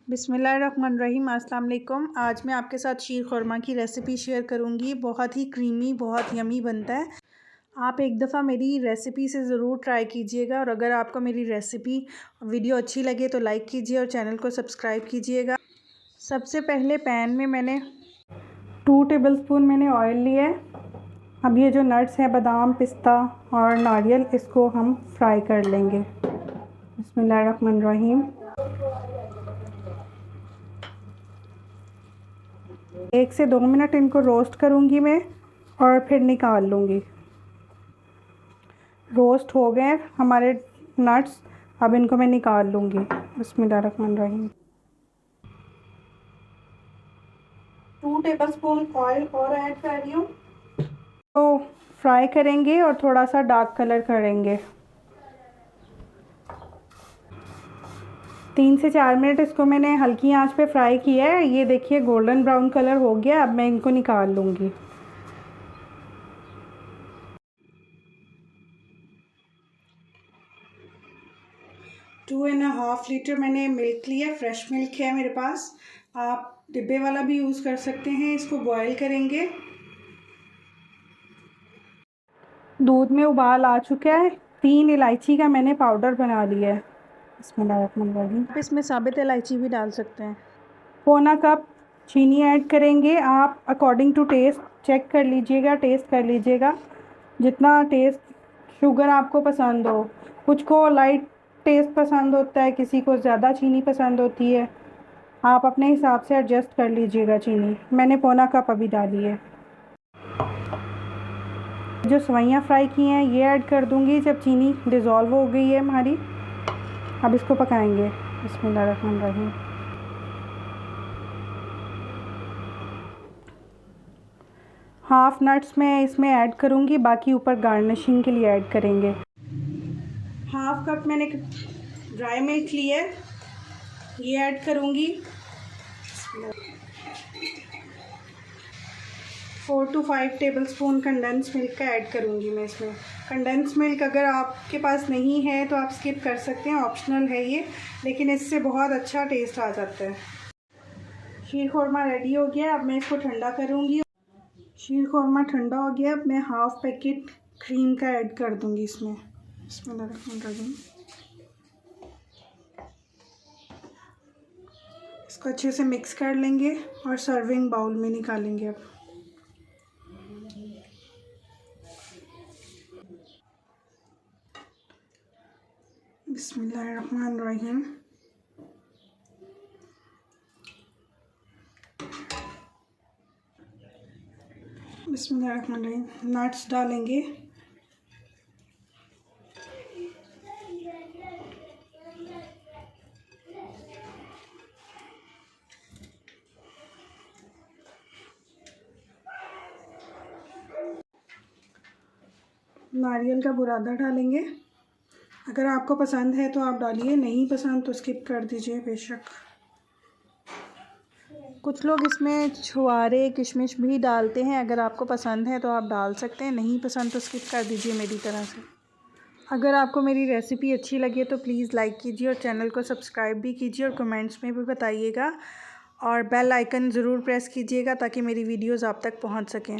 बिस्मिल्लाहिर्रहमानिर्रहीम। अस्सलाम वालेकुम। आज मैं आपके साथ शीर खुरमा की रेसिपी शेयर करूंगी। बहुत ही क्रीमी, बहुत यमी बनता है। आप एक दफ़ा मेरी रेसिपी से ज़रूर ट्राई कीजिएगा और अगर आपको मेरी रेसिपी वीडियो अच्छी लगे तो लाइक कीजिए और चैनल को सब्सक्राइब कीजिएगा। सबसे पहले पैन में मैंने 2 टेबलस्पून मैंने ऑयल लिया है। अब ये जो नट्स हैं, बादाम, पिस्ता और नारियल, इसको हम फ्राई कर लेंगे। बिस्मिल्लाहिर्रहमानिर्रहीम। 1 से 2 मिनट इनको रोस्ट करूँगी मैं और फिर निकाल लूँगी। रोस्ट हो गए हमारे नट्स, अब इनको मैं निकाल लूँगी। बिस्मिल्लाहिर्रहमानिर्रहीम। 2 टेबलस्पून ऑयल और ऐड कर रही हूँ। तो फ्राई करेंगे और थोड़ा सा डार्क कलर करेंगे। 3 से 4 मिनट इसको मैंने हल्की आंच पे फ्राई किया है। ये देखिए गोल्डन ब्राउन कलर हो गया। अब मैं इनको निकाल लूँगी। टू एंड हाफ लीटर मैंने मिल्क लिया, फ्रेश मिल्क है मेरे पास। आप डिब्बे वाला भी यूज़ कर सकते हैं। इसको बॉईल करेंगे। दूध में उबाल आ चुका है। 3 इलायची का मैंने पाउडर बना लिया है। बिस्मिल्लाहिर्रहमानिर्रहीम। आप इसमें साबित इलायची भी डाल सकते हैं। पौना कप चीनी ऐड करेंगे। आप अकॉर्डिंग टू टेस्ट चेक कर लीजिएगा, टेस्ट कर लीजिएगा जितना टेस्ट शुगर आपको पसंद हो। कुछ को लाइट टेस्ट पसंद होता है, किसी को ज़्यादा चीनी पसंद होती है। आप अपने हिसाब से एडजस्ट कर लीजिएगा चीनी। मैंने पौना कप अभी डाली है। जो सेवइयाँ फ्राई की हैं ये ऐड कर दूंगी जब चीनी डिज़ोल्व हो गई है हमारी। अब इसको पकाएंगे। बिस्मिल्लाहिर्रहमानिर्रहीम। हाफ नट्स मैं इसमें ऐड करूंगी, बाकी ऊपर गार्निशिंग के लिए ऐड करेंगे। हाफ कप मैंने ड्राई मिल्क लिया है, ये ऐड करूंगी। 4 to 5 टेबलस्पून कंडेंस मिल्क का ऐड करूंगी मैं इसमें। कंडेंस मिल्क अगर आपके पास नहीं है तो आप स्किप कर सकते हैं, ऑप्शनल है ये, लेकिन इससे बहुत अच्छा टेस्ट आ जाता है। शीर खुरमा रेडी हो गया। अब मैं इसको ठंडा करूंगी। शीर खुरमा ठंडा हो गया। अब मैं हाफ पैकेट क्रीम का ऐड कर दूंगी इसमें। बिस्मिल्लाहिर्रहमानिर्रहीम। इसको अच्छे से मिक्स कर लेंगे और सर्विंग बाउल में निकालेंगे। अब बिस्मिल्लाहिर्रहमानिर्रहीम। बिस्मिल्लाहिर्रहमानिर्रहीम। नट्स डालेंगे। नारियल का बुरादा डालेंगे। अगर आपको पसंद है तो आप डालिए, नहीं पसंद तो स्किप कर दीजिए बेशक। कुछ लोग इसमें छुआरे, किशमिश भी डालते हैं। अगर आपको पसंद है तो आप डाल सकते हैं, नहीं पसंद तो स्किप कर दीजिए मेरी तरह से। अगर आपको मेरी रेसिपी अच्छी लगे तो प्लीज़ लाइक कीजिए और चैनल को सब्सक्राइब भी कीजिए और कमेंट्स में भी बताइएगा और बेल आइकन ज़रूर प्रेस कीजिएगा ताकि मेरी वीडियोज़ आप तक पहुँच सकें।